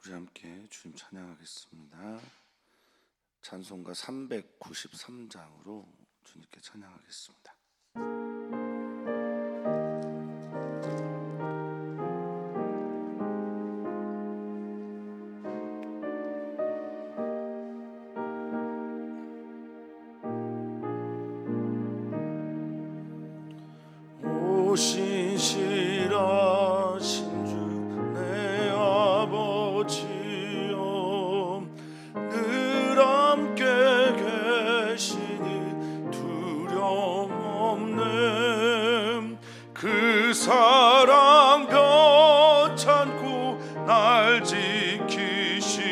우리 함께 주님 찬양하겠습니다. 찬송가 393장으로 주님께 찬양하겠습니다. 신실하신 주 내 아버지여, 늘 함께 계시니 두려움 없네. 그 사랑 변찮고 날 지키시며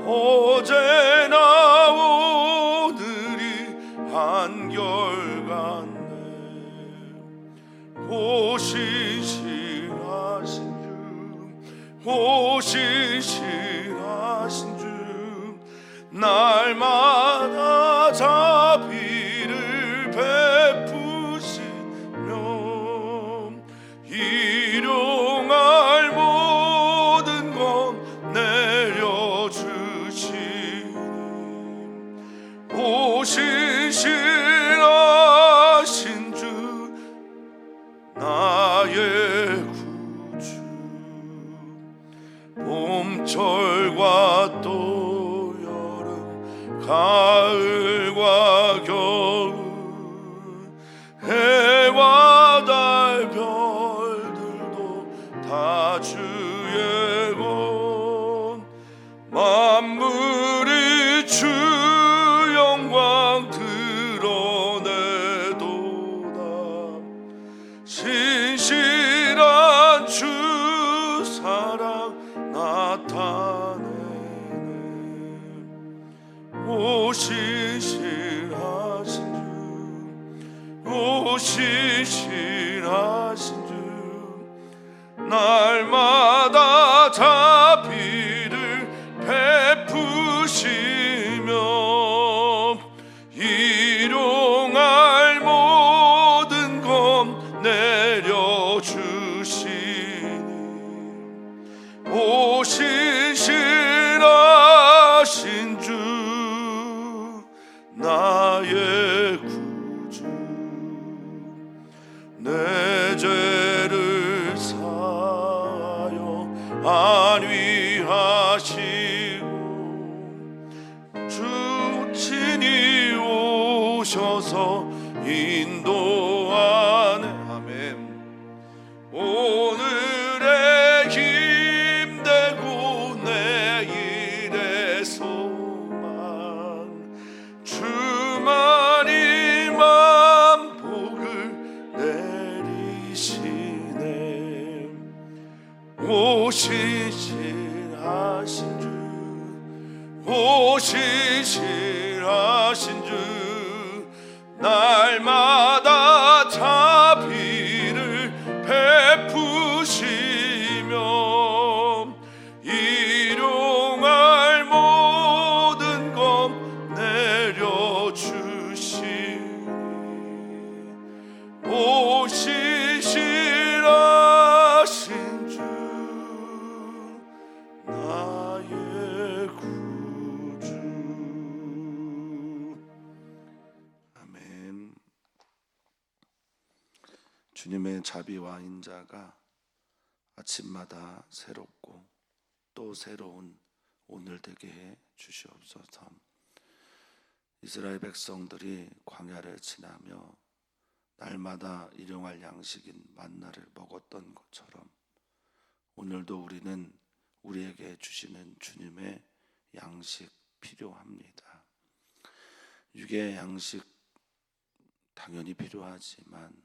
어제나 오늘이 한결같네. 신실하신 주 날마다 자비를 베푸시며 일용할 모든 건 내려주시니 신실하신 주 나의 구주. 봄철과 또 여름, 가을과 겨울, 해와 달 별들도 다 주의 것. 만물이 주 영광 드러내도다. 신실한 주 사랑 나타내네. 오 신실하신 주, 오 신실하신 주 날마다 자비를 베푸시며 일용할 모든 것 내려주시니 오 신실하신 주 나의 구주. 내 죄를 사하여 안위하시고 주 친히 오셔서 인도하네. 아멘. 오늘의 힘 되고 내일의 소망, 주만이만 복을 내리시네. 오 신실하신 주, 오 신실하신 주 날마다 자비를 베푸시며 일용할 모든 것 내려주시니 오 신실하신 주 나의 구주. 아멘. 주님의 자비와 인자가 아침마다 새롭고 또 새로운 오늘 되게 해 주시옵소서. 이스라엘 백성들이 광야를 지나며 날마다 일용할 양식인 만나를 먹었던 것처럼 오늘도 우리는 우리에게 주시는 주님의 양식 필요합니다. 육의 양식 당연히 필요하지만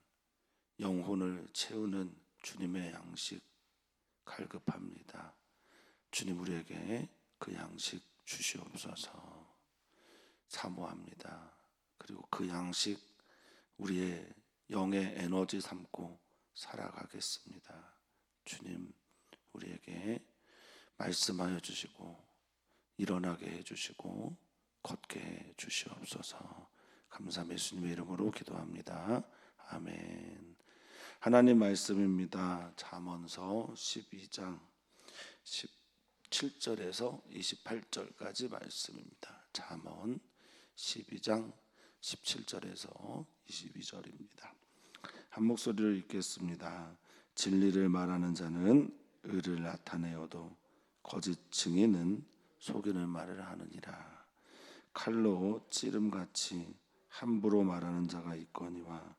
영혼을 채우는 주님의 양식 갈급합니다. 주님 우리에게 그 양식 주시옵소서. 사모합니다. 그리고 그 양식 우리의 영의 에너지 삼고 살아가겠습니다. 주님 우리에게 말씀하여 주시고 일어나게 해주시고 걷게 해주시옵소서. 감사함 예수님의 이름으로 기도합니다. 아멘. 하나님 말씀입니다. 잠언서 12장 17절에서 28절까지 말씀입니다. 잠언 12장 17절에서 22절입니다. 한 목소리를 읽겠습니다. 진리를 말하는 자는 의를 나타내어도 거짓 증인은 속이는 말을 하느니라. 칼로 찌름같이 함부로 말하는 자가 있거니와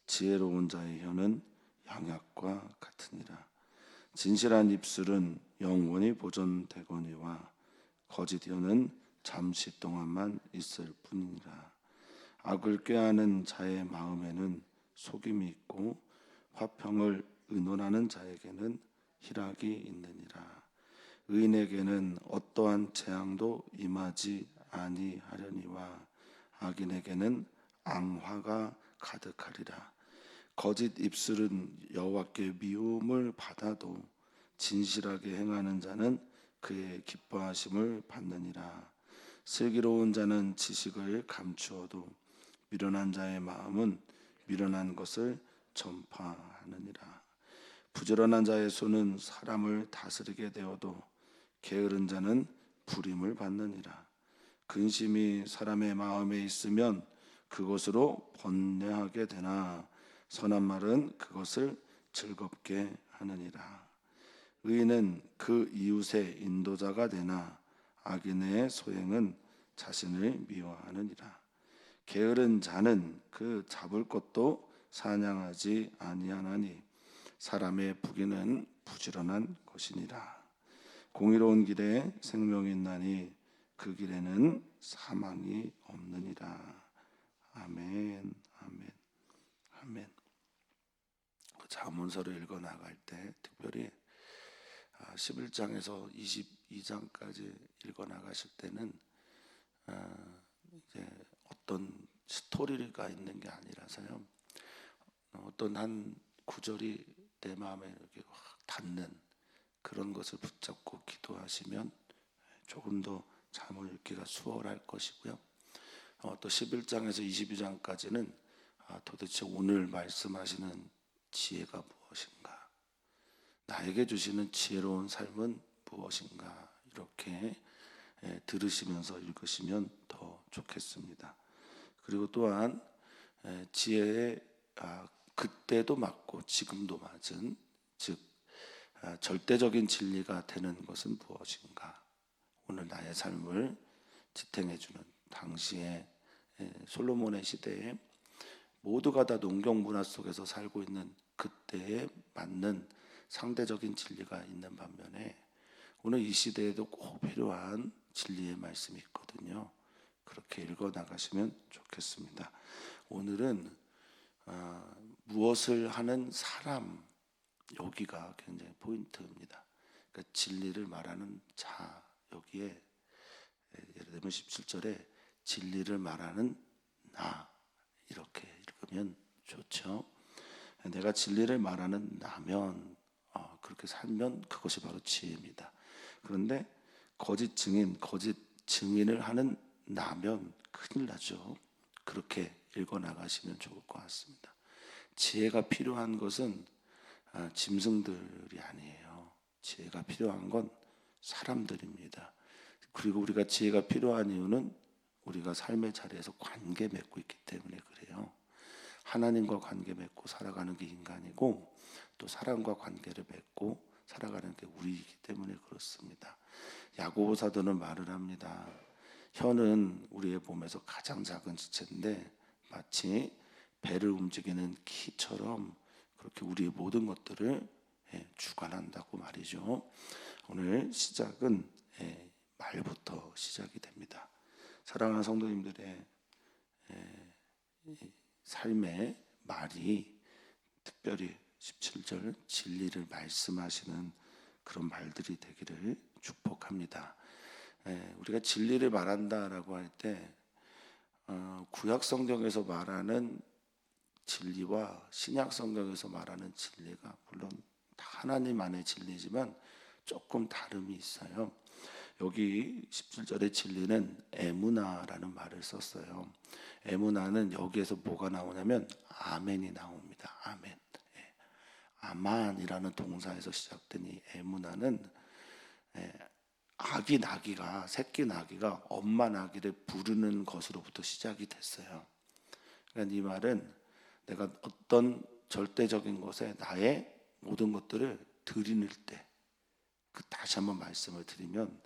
지혜로운 자의 혀는 양약과 같으니라. 진실한 입술은 영원히 보존되거니와 거짓 혀는 잠시 동안만 있을 뿐이니라. 악을 꾀하는 자의 마음에는 속임이 있고 화평을 의논하는 자에게는 희락이 있느니라. 의인에게는 어떠한 재앙도 임하지 아니하려니와 악인에게는 앙화가 가득하리라. 거짓 입술은 여호와께 미움을 받아도 진실하게 행하는 자는 그의 기뻐하심을 받느니라. 슬기로운 자는 지식을 감추어도 미련한 자의 마음은 미련한 것을 전파하느니라. 부지런한 자의 손은 사람을 다스리게 되어도 게으른 자는 부림을 받느니라. 근심이 사람의 마음에 있으면 그것으로 번뇌하게 되나 선한 말은 그것을 즐겁게 하느니라. 의인은 그 이웃의 인도자가 되나 악인의 소행은 자신을 미워하느니라. 게으른 자는 그 잡을 것도 사냥하지 아니하나니 사람의 부귀는 부지런한 것이니라. 공의로운 길에 생명이 있나니 그 길에는 사망이 없느니라. 아멘, 아멘, 아멘. 잠언서를 읽어 나갈 때 특별히 11장에서 22장까지 읽어 나가실 때는 이제 어떤 스토리가 있는 게 아니라서요. 어떤 한 구절이 내 마음에 이렇게 확 닿는 그런 것을 붙잡고 기도하시면 조금 더 잠을 읽기가 수월할 것이고요. 또 11장에서 22장까지는 도대체 오늘 말씀하시는 지혜가 무엇인가, 나에게 주시는 지혜로운 삶은 무엇인가, 이렇게 들으시면서 읽으시면 더 좋겠습니다. 그리고 또한 지혜의 그때도 맞고 지금도 맞은, 즉 절대적인 진리가 되는 것은 무엇인가, 오늘 나의 삶을 지탱해주는 당시의 솔로몬의 시대에 모두가 다 농경 문화 속에서 살고 있는 그때에 맞는 상대적인 진리가 있는 반면에 오늘 이 시대에도 꼭 필요한 진리의 말씀이 있거든요. 그렇게 읽어 나가시면 좋겠습니다. 오늘은 무엇을 하는 사람, 여기가 굉장히 포인트입니다. 그러니까 진리를 말하는 자, 여기에 예를 들면 17절에 진리를 말하는 나, 이렇게 읽으면 좋죠. 내가 진리를 말하는 나면 그렇게 살면 그것이 바로 지혜입니다. 그런데 거짓 증인을 하는 나면 큰일 나죠. 그렇게 읽어 나가시면 좋을 것 같습니다. 지혜가 필요한 것은 짐승들이 아니에요. 지혜가 필요한 건 사람들입니다. 그리고 우리가 지혜가 필요한 이유는 우리가 삶의 자리에서 관계 맺고 있기 때문에 그래요. 하나님과 관계 맺고 살아가는 게 인간이고, 또 사람과 관계를 맺고 살아가는 게 우리이기 때문에 그렇습니다. 야고보 사도는 말을 합니다. 혀는 우리의 몸에서 가장 작은 지체인데 마치 배를 움직이는 키처럼 그렇게 우리의 모든 것들을 주관한다고 말이죠. 오늘 시작은 말부터 시작이 됩니다. 사랑하는 성도님들의 삶의 말이 특별히 17절 진리를 말씀하시는 그런 말들이 되기를 축복합니다. 우리가 진리를 말한다라고 할 때 구약 성경에서 말하는 진리와 신약 성경에서 말하는 진리가 물론 다 하나님 안의 진리지만 조금 다름이 있어요. 여기 17절의 진리는 에무나라는 말을 썼어요. 에무나는 여기에서 뭐가 나오냐면 아멘이 나옵니다. 아멘. 아만이라는 동사에서 시작된 이 에무나는 아기 나귀가 새끼 나귀가 엄마 나귀를 부르는 것으로부터 시작이 됐어요. 그러니까 이 말은 내가 어떤 절대적인 것에 나의 모든 것들을 드리는 때, 다시 한번 말씀을 드리면,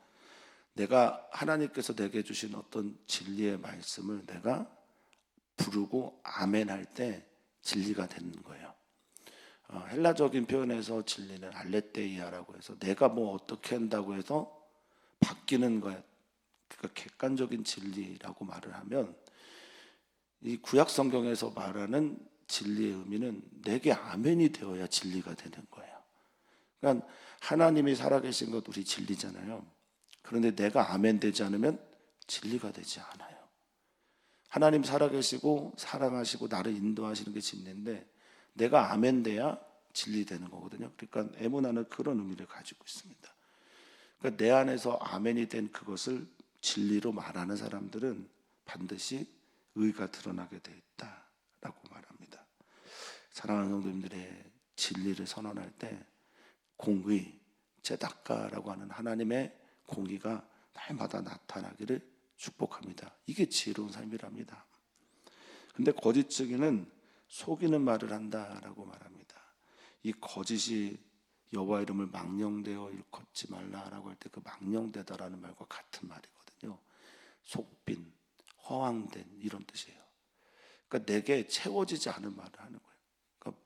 내가 하나님께서 내게 주신 어떤 진리의 말씀을 내가 부르고 아멘할 때 진리가 되는 거예요. 헬라적인 표현에서 진리는 알레테이아라고 해서 내가 뭐 어떻게 한다고 해서 바뀌는 거야. 그러니까 객관적인 진리라고 말을 하면, 이 구약 성경에서 말하는 진리의 의미는 내게 아멘이 되어야 진리가 되는 거예요. 그러니까 하나님이 살아계신 것 우리 진리잖아요. 그런데 내가 아멘 되지 않으면 진리가 되지 않아요. 하나님 살아계시고 사랑하시고 나를 인도하시는 게 진리인데 내가 아멘 돼야 진리 되는 거거든요. 그러니까 에무나는 그런 의미를 가지고 있습니다. 그러니까 내 안에서 아멘이 된 그것을 진리로 말하는 사람들은 반드시 의가 드러나게 돼 있다라고 말합니다. 사랑하는 성도님들의 진리를 선언할 때 공의, 제다카라고 하는 하나님의 공의가 날마다 나타나기를 축복합니다. 이게 지혜로운 삶이랍니다. 근데 거짓 증인은 속이는 말을 한다라고 말합니다. 이 거짓이 여호와 이름을 망령되어 일컫지 말라라고 할 때 그 망령되다라는 말과 같은 말이거든요. 속빈, 허황된 이런 뜻이에요. 그러니까 내게 채워지지 않은 말을 하는 거예요. 그러니까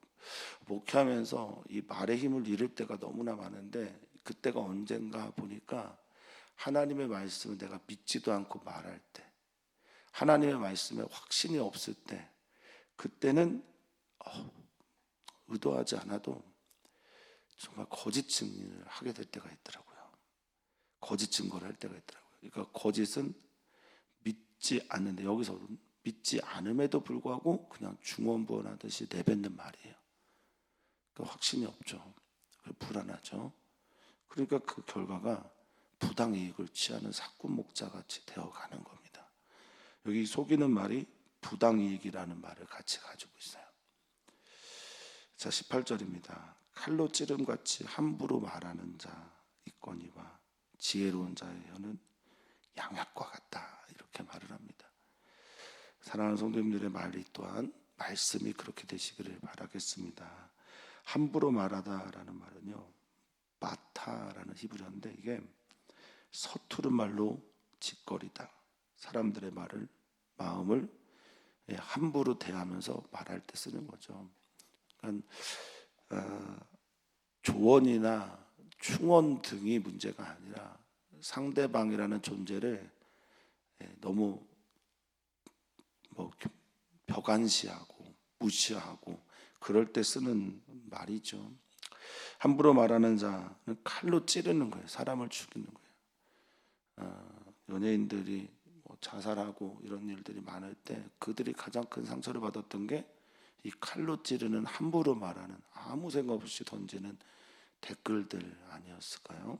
목회하면서 이 말의 힘을 잃을 때가 너무나 많은데 그때가 언젠가 보니까 하나님의 말씀을 내가 믿지도 않고 말할 때, 하나님의 말씀에 확신이 없을 때, 그때는 의도하지 않아도 정말 거짓 증인을 하게 될 때가 있더라고요. 거짓 증거를 할 때가 있더라고요. 그러니까 거짓은 믿지 않는데, 여기서는 믿지 않음에도 불구하고 그냥 중언부언하듯이 내뱉는 말이에요. 그러니까 확신이 없죠. 불안하죠. 그러니까 그 결과가 부당이익을 취하는 사꾼 목자같이 되어가는 겁니다. 여기 속이는 말이 부당이익이라는 말을 같이 가지고 있어요. 자, 18절입니다. 칼로 찌름같이 함부로 말하는 자 있거니와 지혜로운 자의 혀는 양약과 같다, 이렇게 말을 합니다. 사랑하는 성도님들의 말이 또한 말씀이 그렇게 되시기를 바라겠습니다. 함부로 말하다라는 말은요, 마타라는 히브리어인데 이게 서투른 말로 짓거리다, 사람들의 마음을 함부로 대하면서 말할 때 쓰는 거죠. 그러니까 조언이나 충언 등이 문제가 아니라 상대방이라는 존재를 너무 벽안시하고 무시하고 그럴 때 쓰는 말이죠. 함부로 말하는 자는 칼로 찌르는 거예요. 사람을 죽이는 거예요. 연예인들이 자살하고 이런 일들이 많을 때 그들이 가장 큰 상처를 받았던 게 이 칼로 찌르는, 함부로 말하는, 아무 생각 없이 던지는 댓글들 아니었을까요?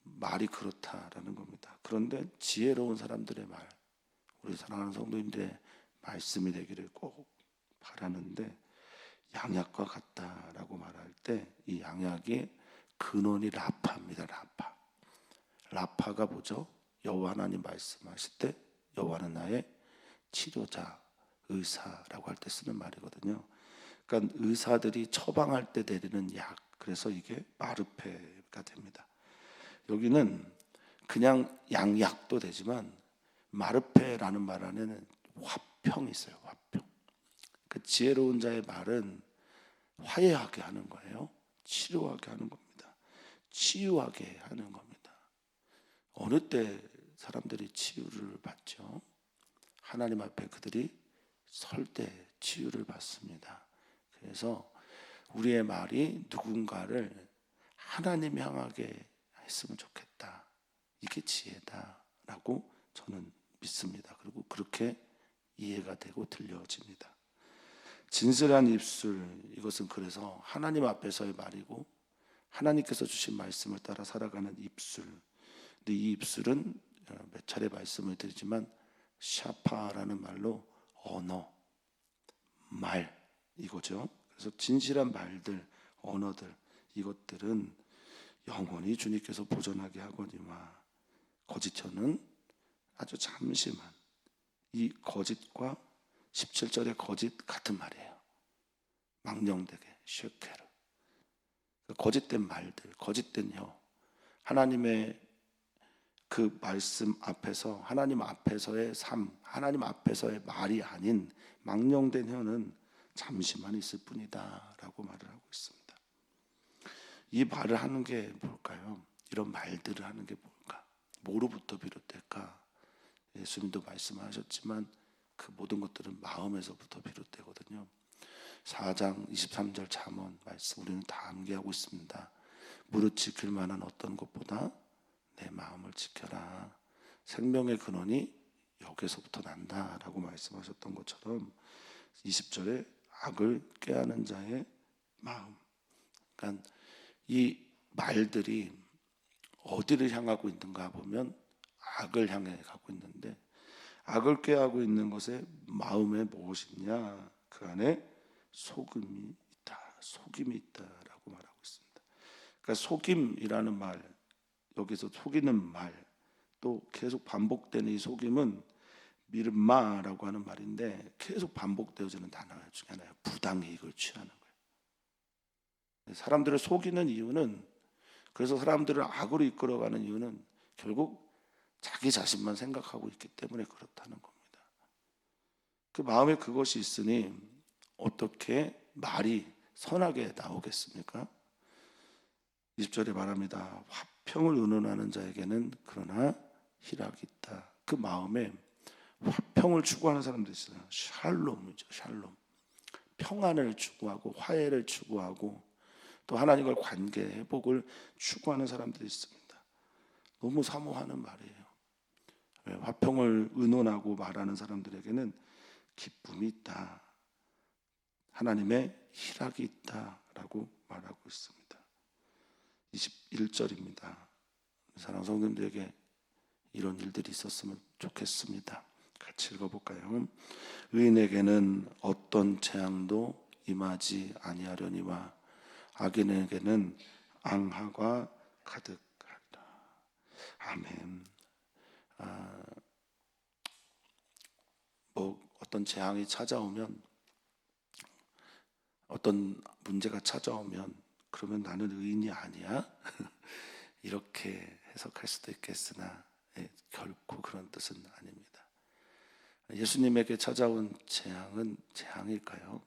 말이 그렇다라는 겁니다. 그런데 지혜로운 사람들의 말, 우리 사랑하는 성도님들의 말씀이 되기를 꼭 바라는데, 양약과 같다라고 말할 때 이 양약의 근원이 라파입니다. 라파가 뭐죠? 여호와 하나님 말씀하실 때 여호와는 나의 치료자, 의사라고 할 때 쓰는 말이거든요. 그러니까 의사들이 처방할 때 내리는 약, 그래서 이게 마르페가 됩니다. 여기는 그냥 양약도 되지만 마르페라는 말 안에는 화평이 있어요. 화평. 그 지혜로운 자의 말은 화해하게 하는 거예요. 치료하게 하는 겁니다. 치유하게 하는 겁니다. 어느 때 사람들이 치유를 받죠? 하나님 앞에 그들이 설 때 치유를 받습니다. 그래서 우리의 말이 누군가를 하나님 향하게 했으면 좋겠다, 이게 지혜다라고 저는 믿습니다. 그리고 그렇게 이해가 되고 들려집니다. 진실한 입술, 이것은 그래서 하나님 앞에서의 말이고 하나님께서 주신 말씀을 따라 살아가는 입술. 근데 이 입술은 몇 차례 말씀을 드리지만 샤파라는 말로 언어, 말, 이거죠. 그래서 진실한 말들, 언어들, 이것들은 영원히 주님께서 보존하게 하거니와 거짓혀는 아주 잠시만. 이 거짓과 17절의 거짓 같은 말이에요. 망령되게 쉐케르. 거짓된 말들, 거짓된 혀, 하나님의 그 말씀 앞에서, 하나님 앞에서의 삶, 하나님 앞에서의 말이 아닌 망령된 혀는 잠시만 있을 뿐이다 라고 말을 하고 있습니다. 이 말을 하는 게 뭘까요? 이런 말들을 하는 게 뭘까? 뭐로부터 비롯될까? 예수님도 말씀하셨지만 그 모든 것들은 마음에서부터 비롯되거든요. 4장 23절 잠언 말씀 우리는 다 암기하고 있습니다. 무릇 지킬 만한 어떤 것보다 내 마음을 지켜라. 생명의 근원이 여기서부터 난다라고 말씀하셨던 것처럼 20절에 악을 꾀하는 자의 마음. 그러니까 이 말들이 어디를 향하고 있는가 보면 악을 향해 가고 있는데, 악을 꾀하고 있는 것에 마음에 무엇이 있냐? 그 안에 속임이 있다. 속임이 있다라고 말하고 있습니다. 그러니까 속임이라는 말, 여기서 속이는 말, 또 계속 반복되는 이 속임은 미르마라고 하는 말인데 계속 반복되어지는 단어 중에 하나예요. 부당이익을 취하는 거예요. 사람들을 속이는 이유는, 그래서 사람들을 악으로 이끌어가는 이유는 결국 자기 자신만 생각하고 있기 때문에 그렇다는 겁니다. 그 마음에 그것이 있으니 어떻게 말이 선하게 나오겠습니까? 20절에 말합니다. 화평을 의논하는 자에게는 그러나 희락이 있다. 그 마음에 화평을 추구하는 사람도 있어요. 샬롬이죠. 샬롬. 평안을 추구하고 화해를 추구하고 또 하나님과의 관계 회복을 추구하는 사람들이 있습니다. 너무 사모하는 말이에요. 화평을 의논하고 말하는 사람들에게는 기쁨이 있다. 하나님의 희락이 있다라고 말하고 있습니다. 21절입니다. 사랑하는 성도님들에게 이런 일들이 있었으면 좋겠습니다. 같이 읽어볼까요? 의인에게는 어떤 재앙도 임하지 아니하려니와 악인에게는 앙하가 가득하리라. 아멘. 어떤 재앙이 찾아오면, 어떤 문제가 찾아오면 그러면 나는 의인이 아니야? 이렇게 해석할 수도 있겠으나 결코 그런 뜻은 아닙니다. 예수님에게 찾아온 재앙은 재앙일까요?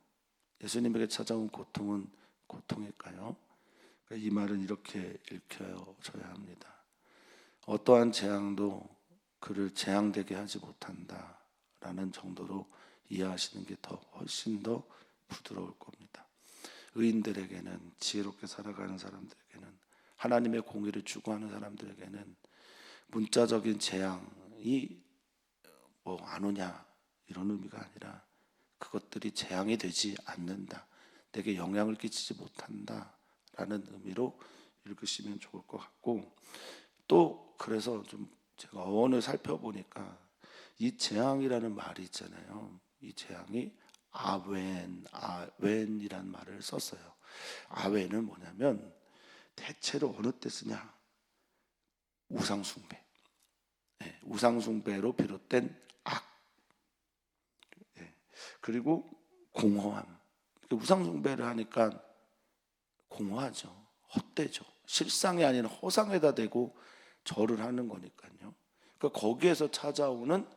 예수님에게 찾아온 고통은 고통일까요? 이 말은 이렇게 읽혀져야 합니다. 어떠한 재앙도 그를 재앙되게 하지 못한다라는 정도로 이해하시는 게 훨씬 더 부드러울 겁니다. 의인들에게는, 지혜롭게 살아가는 사람들에게는, 하나님의 공의를 추구하는 사람들에게는 문자적인 재앙이 안 오냐 이런 의미가 아니라 그것들이 재앙이 되지 않는다, 내게 영향을 끼치지 못한다라는 의미로 읽으시면 좋을 것 같고, 또 그래서 좀 제가 어원을 살펴보니까 이 재앙이라는 말이 있잖아요. 이 재앙이 아웬이라는 말을 썼어요. 아웬은 뭐냐면 대체로 어느 때 쓰냐? 우상숭배. 우상숭배로 비롯된 악. 그리고 공허함. 우상숭배를 하니까 공허하죠. 헛되죠. 실상이 아닌 허상에다 대고 절을 하는 거니까요. 그러니까 거기에서 찾아오는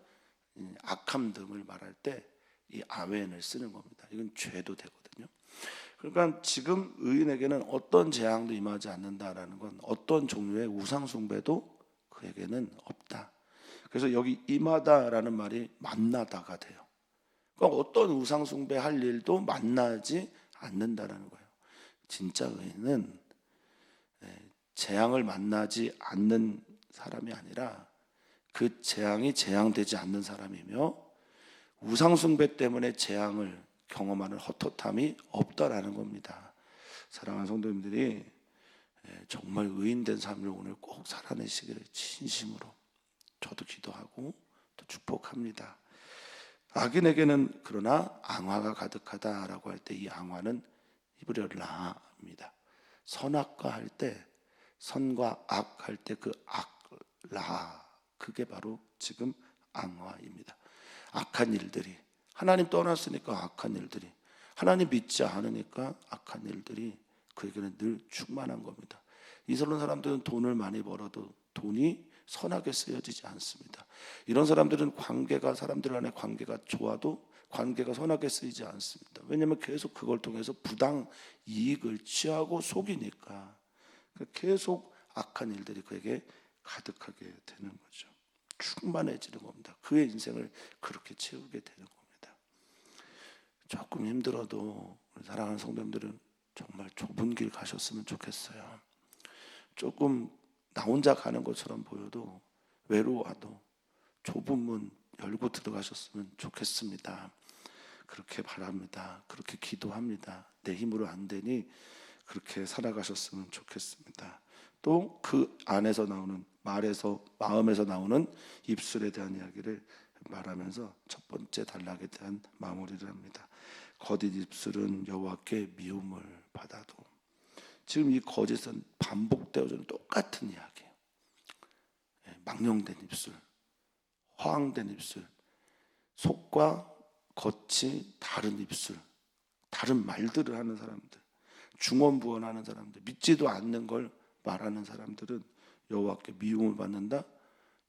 악함 등을 말할 때 이 아웬을 쓰는 겁니다. 이건 죄도 되거든요. 그러니까 지금 의인에게는 어떤 재앙도 임하지 않는다라는 건 어떤 종류의 우상숭배도 그에게는 없다. 그래서 여기 임하다라는 말이 만나다가 돼요. 그러니까 어떤 우상숭배 할 일도 만나지 않는다라는 거예요. 진짜 의인은 재앙을 만나지 않는 사람이 아니라 그 재앙이 재앙되지 않는 사람이며, 우상숭배 때문에 재앙을 경험하는 헛헛함이 없다라는 겁니다. 사랑하는 성도님들이 정말 의인된 삶을 오늘 꼭 살아내시기를 진심으로 저도 기도하고 또 축복합니다. 악인에게는 그러나 앙화가 가득하다라고 할 때 이 앙화는 히브리어 라입니다. 선악과 할 때 선과 악 할 때 그 악라, 그게 바로 지금 악마입니다. 악한 일들이, 하나님 떠났으니까 악한 일들이, 하나님 믿지 않으니까 악한 일들이 그에게는 늘 충만한 겁니다. 이런 사람들은 돈을 많이 벌어도 돈이 선하게 쓰여지지 않습니다. 이런 사람들은 관계가, 사람들 간의 관계가 좋아도 관계가 선하게 쓰이지 않습니다. 왜냐하면 계속 그걸 통해서 부당 이익을 취하고 속이니까 계속 악한 일들이 그에게 가득하게 되는 거죠. 충만해지는 겁니다. 그의 인생을 그렇게 채우게 되는 겁니다. 조금 힘들어도 우리 사랑하는 성도님들은 정말 좁은 길 가셨으면 좋겠어요. 조금 나 혼자 가는 것처럼 보여도, 외로워도 좁은 문 열고 들어가셨으면 좋겠습니다. 그렇게 바랍니다. 그렇게 기도합니다. 내 힘으로 안 되니 그렇게 살아가셨으면 좋겠습니다. 또 그 안에서 나오는 말에서, 마음에서 나오는 입술에 대한 이야기를 말하면서 첫 번째 단락에 대한 마무리를 합니다. 거짓 입술은 여호와께 미움을 받아도. 지금 이 거짓은 반복되어지는 똑같은 이야기예요. 망령된 입술, 허황된 입술, 속과 겉이 다른 입술, 다른 말들을 하는 사람들, 중언부언하는 사람들, 믿지도 않는 걸 말하는 사람들은 여호와께 미움을 받는다.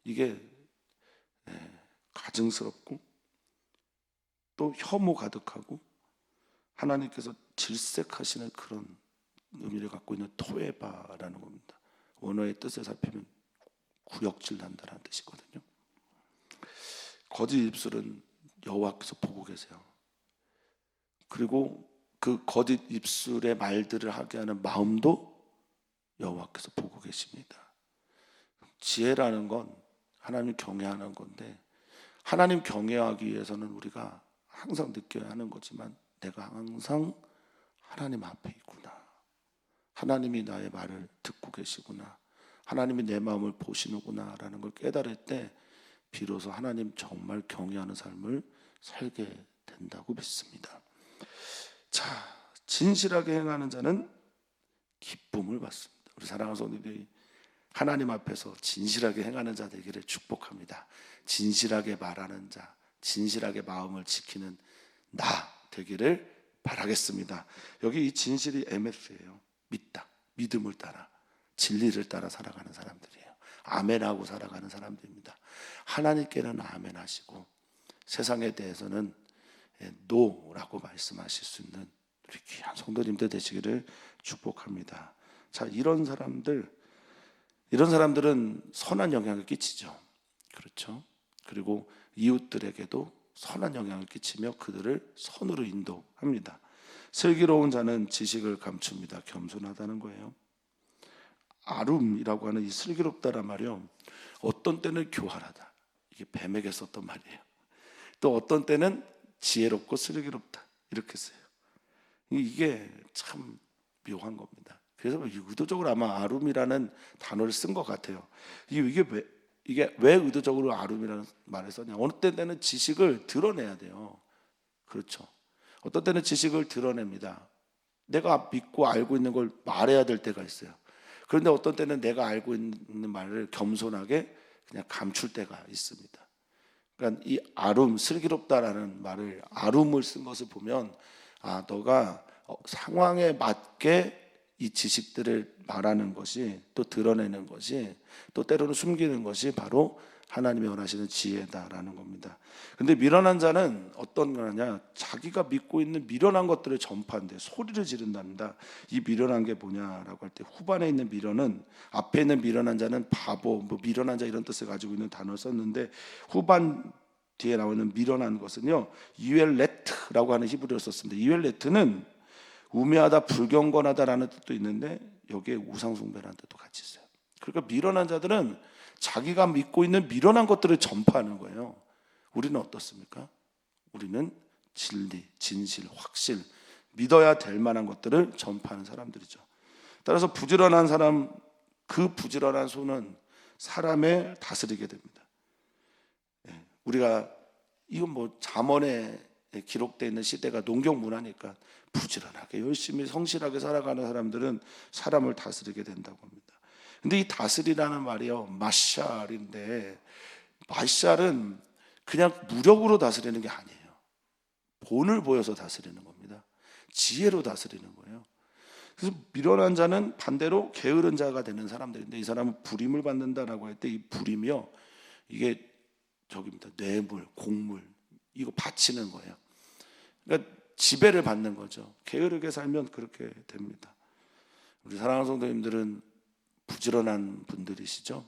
이게 가증스럽고 또 혐오 가득하고 하나님께서 질색하시는 그런 의미를 갖고 있는 토에바라는 겁니다. 원어의 뜻을 살피면 구역질 난다라는 뜻이거든요. 거짓 입술은 여호와께서 보고 계세요. 그리고 그 거짓 입술의 말들을 하게 하는 마음도 여호와께서 보고 계십니다. 지혜라는 건 하나님 경외하는 건데, 하나님 경외하기 위해서는 우리가 항상 느껴야 하는 거지만, 내가 항상 하나님 앞에 있구나, 하나님이 나의 말을 듣고 계시구나, 하나님이 내 마음을 보시는구나 라는 걸 깨달을 때 비로소 하나님 정말 경외하는 삶을 살게 된다고 믿습니다. 자, 진실하게 행하는 자는 기쁨을 받습니다. 우리 사랑하는 성도들이 하나님 앞에서 진실하게 행하는 자 되기를 축복합니다. 진실하게 말하는 자, 진실하게 마음을 지키는 나 되기를 바라겠습니다. 여기 이 진실이 MF예요. 믿다, 믿음을 따라, 진리를 따라 살아가는 사람들이에요. 아멘하고 살아가는 사람들입니다. 하나님께는 아멘하시고 세상에 대해서는 노라고 말씀하실 수 있는 우리 귀한 성도님들 되시기를 축복합니다. 자, 이런 사람들은 선한 영향을 끼치죠. 그렇죠? 그리고 이웃들에게도 선한 영향을 끼치며 그들을 선으로 인도합니다. 슬기로운 자는 지식을 감춥니다. 겸손하다는 거예요. 아룸이라고 하는 이 슬기롭다란 말이요, 어떤 때는 교활하다, 이게 뱀에게 썼던 말이에요. 또 어떤 때는 지혜롭고 슬기롭다, 이렇게 써요. 이게 참 묘한 겁니다. 그래서 의도적으로 아마 아룸이라는 단어를 쓴 것 같아요. 이게 왜 의도적으로 아룸이라는 말을 썼냐? 어느 때는 지식을 드러내야 돼요. 그렇죠? 어떤 때는 지식을 드러냅니다. 내가 믿고 알고 있는 걸 말해야 될 때가 있어요. 그런데 어떤 때는 내가 알고 있는 말을 겸손하게 그냥 감출 때가 있습니다. 그러니까 이 아룸, 슬기롭다라는 말을, 아룸을 쓴 것을 보면, 너가 상황에 맞게 이 지식들을 말하는 것이, 또 드러내는 것이, 또 때로는 숨기는 것이 바로 하나님이 원하시는 지혜다라는 겁니다. 근데 미련한 자는 어떤 거냐? 자기가 믿고 있는 미련한 것들을 전파한대, 소리를 지른답니다. 이 미련한 게 뭐냐라고 할 때, 후반에 있는 미련은, 앞에 있는 미련한 자는 바보, 미련한 자 이런 뜻을 가지고 있는 단어를 썼는데, 후반 뒤에 나오는 미련한 것은요, 이웰레트라고 하는 히브리어를 썼습니다. 이웰레트는 우매하다, 불경건하다라는 뜻도 있는데 여기에 우상숭배라는 뜻도 같이 있어요. 그러니까 미련한 자들은 자기가 믿고 있는 미련한 것들을 전파하는 거예요. 우리는 어떻습니까? 우리는 진리, 진실, 확실, 믿어야 될 만한 것들을 전파하는 사람들이죠. 따라서 부지런한 사람, 그 부지런한 손은 사람을 다스리게 됩니다. 우리가 이건 잠언에 기록되어 있는 시대가 농경 문화니까 부지런하게 열심히 성실하게 살아가는 사람들은 사람을 다스리게 된다고 합니다. 근데 이 다스리라는 말이요, 마샬인데, 마샬은 그냥 무력으로 다스리는 게 아니에요. 본을 보여서 다스리는 겁니다. 지혜로 다스리는 거예요. 그래서 미련한 자는 반대로 게으른 자가 되는 사람들인데, 이 사람은 부림을 받는다라고 할 때 이 부림이요, 이게 저기입니다. 뇌물, 곡물, 이거 바치는 거예요. 그러니까 지배를 받는 거죠. 게으르게 살면 그렇게 됩니다. 우리 사랑하는 성도님들은 부지런한 분들이시죠?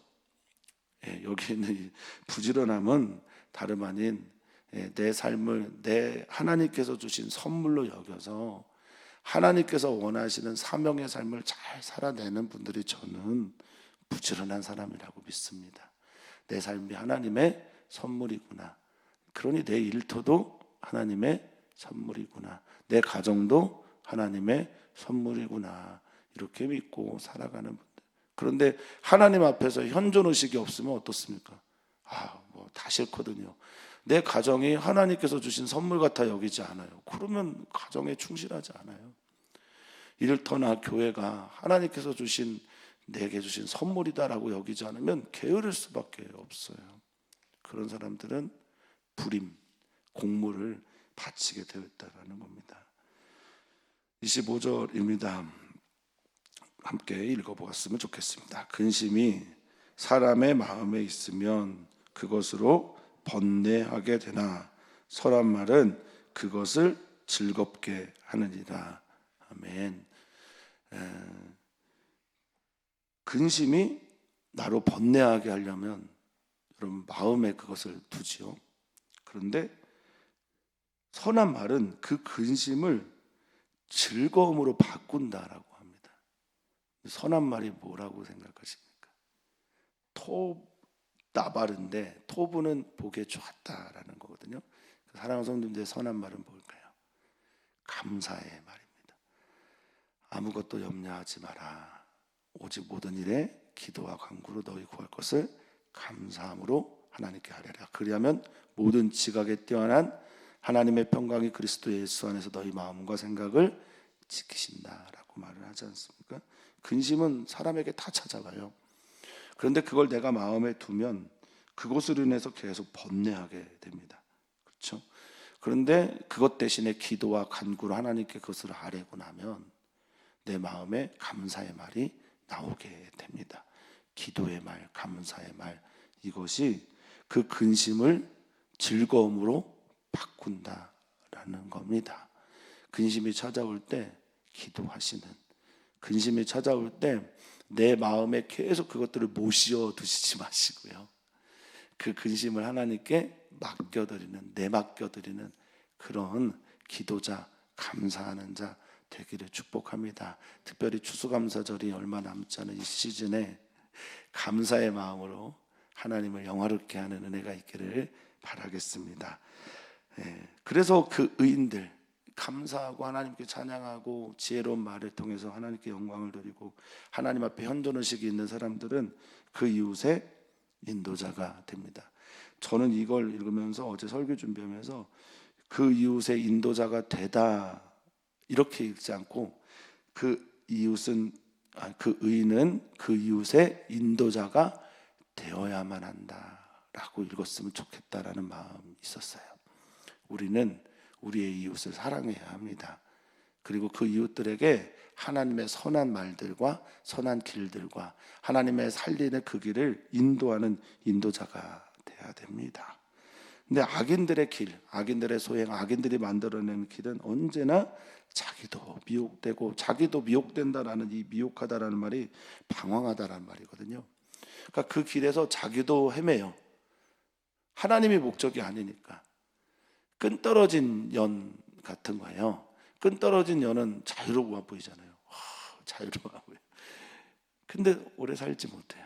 예, 여기 있는 이 부지런함은 다름 아닌 내 삶을 내 하나님께서 주신 선물로 여겨서 하나님께서 원하시는 사명의 삶을 잘 살아내는 분들이 저는 부지런한 사람이라고 믿습니다. 내 삶이 하나님의 선물이구나. 그러니 내 일터도 하나님의 선물이구나. 내 가정도 하나님의 선물이구나. 이렇게 믿고 살아가는 분들. 그런데 하나님 앞에서 현존의식이 없으면 어떻습니까? 뭐 다 싫거든요. 내 가정이 하나님께서 주신 선물 같아 여기지 않아요. 그러면 가정에 충실하지 않아요. 일터나 교회가 하나님께서 주신 내게 주신 선물이다라고 여기지 않으면 게으를 수밖에 없어요. 그런 사람들은 부림, 공물을 바치게 되었다라는 겁니다. 25절입니다. 함께 읽어보았으면 좋겠습니다. 근심이 사람의 마음에 있으면 그것으로 번뇌하게 되나 선한 말은 그것을 즐겁게 하느니라. 아멘. 근심이 나로 번뇌하게 하려면 여러분 마음에 그것을 두지요. 그런데 선한 말은 그 근심을 즐거움으로 바꾼다라고 합니다. 선한 말이 뭐라고 생각하십니까? 나바른데 토부는 보기에 좋았다라는 거거든요. 사랑하는 성도님들의 선한 말은 뭘까요? 감사의 말입니다. 아무것도 염려하지 마라. 오직 모든 일에 기도와 간구로 너희 구할 것을 감사함으로 하나님께 하려라. 그리하면 모든 지각에 뛰어난 하나님의 평강이 그리스도 예수 안에서 너희 마음과 생각을 지키신다라고 말을 하지 않습니까? 근심은 사람에게 다 찾아와요. 그런데 그걸 내가 마음에 두면 그것으로 인해서 계속 번뇌하게 됩니다. 그렇죠? 그런데 그것 대신에 기도와 간구로 하나님께 그것을 아뢰고 나면 내 마음에 감사의 말이 나오게 됩니다. 기도의 말, 감사의 말, 이것이 그 근심을 즐거움으로 바꾼다라는 겁니다. 근심이 찾아올 때 기도하시는, 근심이 찾아올 때 내 마음에 계속 그것들을 모시어 두시지 마시고요. 그 근심을 하나님께 맡겨드리는, 내맡겨드리는 그런 기도자, 감사하는 자 되기를 축복합니다. 특별히 추수감사절이 얼마 남지 않은 이 시즌에 감사의 마음으로 하나님을 영화롭게 하는 은혜가 있기를 바라겠습니다. 그래서 그 의인들, 감사하고 하나님께 찬양하고 지혜로운 말을 통해서 하나님께 영광을 드리고 하나님 앞에 현존의식이 있는 사람들은 그 이웃의 인도자가 됩니다. 저는 이걸 읽으면서 어제 설교 준비하면서 그 이웃의 인도자가 되다 이렇게 읽지 않고 그 의인은 그 이웃의 인도자가 되어야만 한다라고 읽었으면 좋겠다라는 마음이 있었어요. 우리는 우리의 이웃을 사랑해야 합니다. 그리고 그 이웃들에게 하나님의 선한 말들과 선한 길들과 하나님의 살리는 그 길을 인도하는 인도자가 돼야 됩니다. 근데 악인들의 길, 악인들의 소행, 악인들이 만들어내는 길은 언제나 자기도 미혹되고 자기도 미혹된다라는 이 미혹하다라는 말이 방황하다라는 말이거든요. 그러니까 그 길에서 자기도 헤매요. 하나님이 목적이 아니니까. 끈 떨어진 연 같은 거예요. 끈 떨어진 연은 자유로워 보이잖아요. 자유로워 보여. 근데 오래 살지 못해요.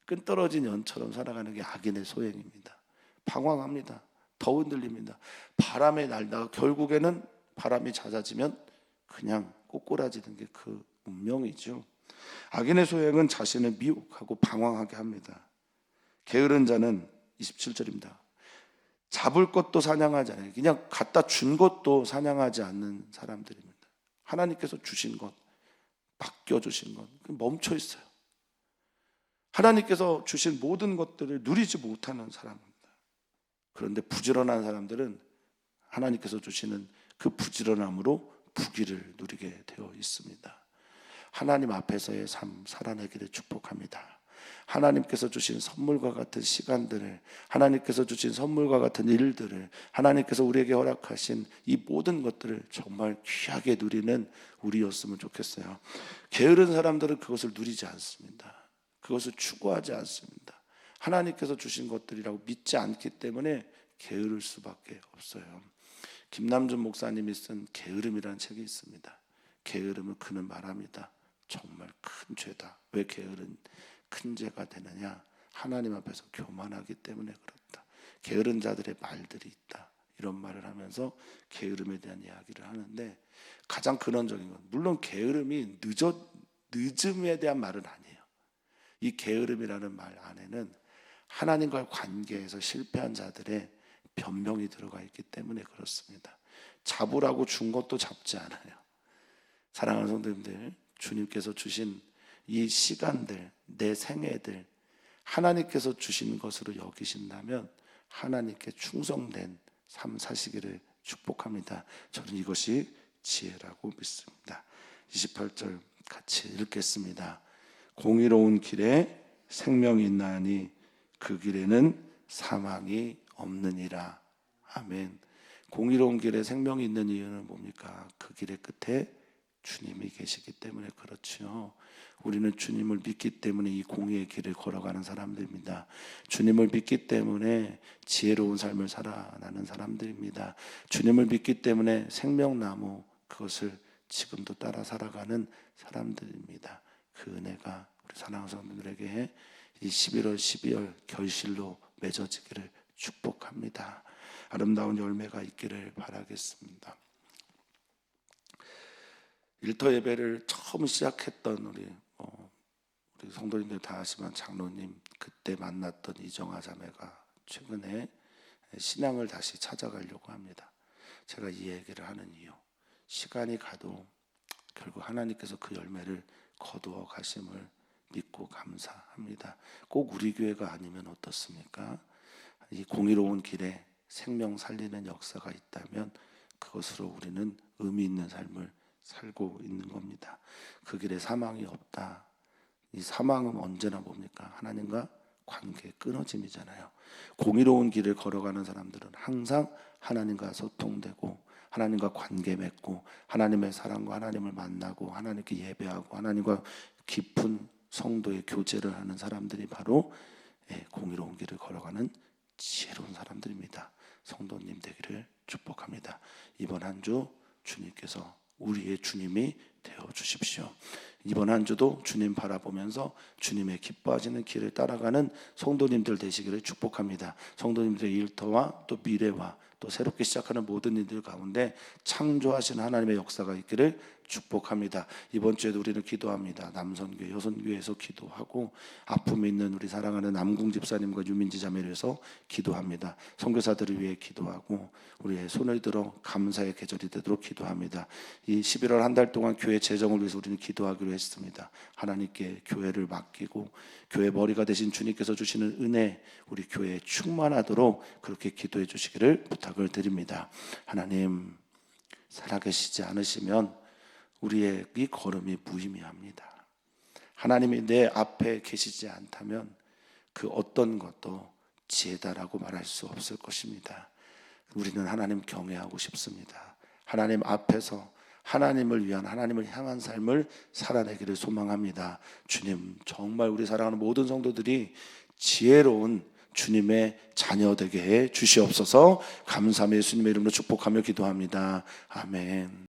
끈 떨어진 연처럼 살아가는 게 악인의 소행입니다. 방황합니다. 더 흔들립니다. 바람에 날다가 결국에는 바람이 잦아지면 그냥 꼬꾸라지는 게 그 운명이죠. 악인의 소행은 자신을 미혹하고 방황하게 합니다. 게으른 자는 27절입니다. 잡을 것도 사냥하지 않아요. 그냥 갖다 준 것도 사냥하지 않는 사람들입니다. 하나님께서 주신 것, 맡겨주신 것 멈춰 있어요. 하나님께서 주신 모든 것들을 누리지 못하는 사람입니다. 그런데 부지런한 사람들은 하나님께서 주시는 그 부지런함으로 부귀를 누리게 되어 있습니다. 하나님 앞에서의 삶 살아내기를 축복합니다. 하나님께서 주신 선물과 같은 시간들을, 하나님께서 주신 선물과 같은 일들을, 하나님께서 우리에게 허락하신 이 모든 것들을 정말 귀하게 누리는 우리였으면 좋겠어요. 게으른 사람들은 그것을 누리지 않습니다. 그것을 추구하지 않습니다. 하나님께서 주신 것들이라고 믿지 않기 때문에 게으를 수밖에 없어요. 김남준 목사님이 쓴 게으름이라는 책이 있습니다. 게으름을 그는 말합니다. 정말 큰 죄다. 왜 게으른 큰 죄가 되느냐? 하나님 앞에서 교만하기 때문에 그렇다. 게으른 자들의 말들이 있다. 이런 말을 하면서 게으름에 대한 이야기를 하는데, 가장 근원적인 건 물론 게으름이 늦음에 대한 말은 아니에요. 이 게으름이라는 말 안에는 하나님과의 관계에서 실패한 자들의 변명이 들어가 있기 때문에 그렇습니다. 잡으라고 준 것도 잡지 않아요. 사랑하는 성도님들, 주님께서 주신 이 시간들, 내 생애들 하나님께서 주신 것으로 여기신다면 하나님께 충성된 삶 사시기를 축복합니다. 저는 이것이 지혜라고 믿습니다. 28절 같이 읽겠습니다. 공의로운 길에 생명이 있나니 그 길에는 사망이 없느니라. 아멘. 공의로운 길에 생명이 있는 이유는 뭡니까? 그 길의 끝에 주님이 계시기 때문에 그렇죠. 우리는 주님을 믿기 때문에 이 공의의 길을 걸어가는 사람들입니다. 주님을 믿기 때문에 지혜로운 삶을 살아가는 사람들입니다. 주님을 믿기 때문에 생명나무, 그것을 지금도 따라 살아가는 사람들입니다. 그 은혜가 우리 사랑하는 성도들에게 이 11월 12월 결실로 맺어지기를 축복합니다. 아름다운 열매가 있기를 바라겠습니다. 일터 예배를 처음 시작했던 우리 성도님들 다 아시지만 장로님, 그때 만났던 이정아 자매가 최근에 신앙을 다시 찾아가려고 합니다. 제가 이 얘기를 하는 이유, 시간이 가도 결국 하나님께서 그 열매를 거두어 가심을 믿고 감사합니다. 꼭 우리 교회가 아니면 어떻습니까? 이 공의로운 길에 생명 살리는 역사가 있다면 그것으로 우리는 의미 있는 삶을 살고 있는 겁니다. 그 길에 사망이 없다. 이 사망은 언제나 뭡니까? 하나님과 관계 끊어짐이잖아요. 공의로운 길을 걸어가는 사람들은 항상 하나님과 소통되고 하나님과 관계 맺고 하나님의 사랑과 하나님을 만나고 하나님께 예배하고 하나님과 깊은 성도의 교제를 하는 사람들이 바로 공의로운 길을 걸어가는 지혜로운 사람들입니다. 성도님 되기를 축복합니다. 이번 한 주 주님께서 우리의 주님이 되어 주십시오. 이번 한 주도 주님 바라보면서 주님의 기뻐하시는 길을 따라가는 성도님들 되시기를 축복합니다. 성도님들의 일터와 또 미래와 또 새롭게 시작하는 모든 일들 가운데 창조하시는 하나님의 역사가 있기를 축복합니다. 이번 주에도 우리는 기도합니다. 남선교회, 여선교회에서 기도하고 아픔이 있는 우리 사랑하는 남궁 집사님과 유민지 자매를 위해서 기도합니다. 선교사들을 위해 기도하고 우리의 손을 들어 감사의 계절이 되도록 기도합니다. 이 11월 한 달 동안 교회 재정을 위해서 우리는 기도하기로 했습니다. 하나님께 교회를 맡기고 교회 머리가 되신 주님께서 주시는 은혜 우리 교회에 충만하도록 그렇게 기도해 주시기를 부탁을 드립니다. 하나님, 살아계시지 않으시면 우리의 이 걸음이 무의미합니다. 하나님이 내 앞에 계시지 않다면 그 어떤 것도 지혜다라고 말할 수 없을 것입니다. 우리는 하나님 경외하고 싶습니다. 하나님 앞에서 하나님을 위한, 하나님을 향한 삶을 살아내기를 소망합니다. 주님, 정말 우리 사랑하는 모든 성도들이 지혜로운 주님의 자녀 되게 해 주시옵소서. 감사하며 예수님의 이름으로 축복하며 기도합니다. 아멘.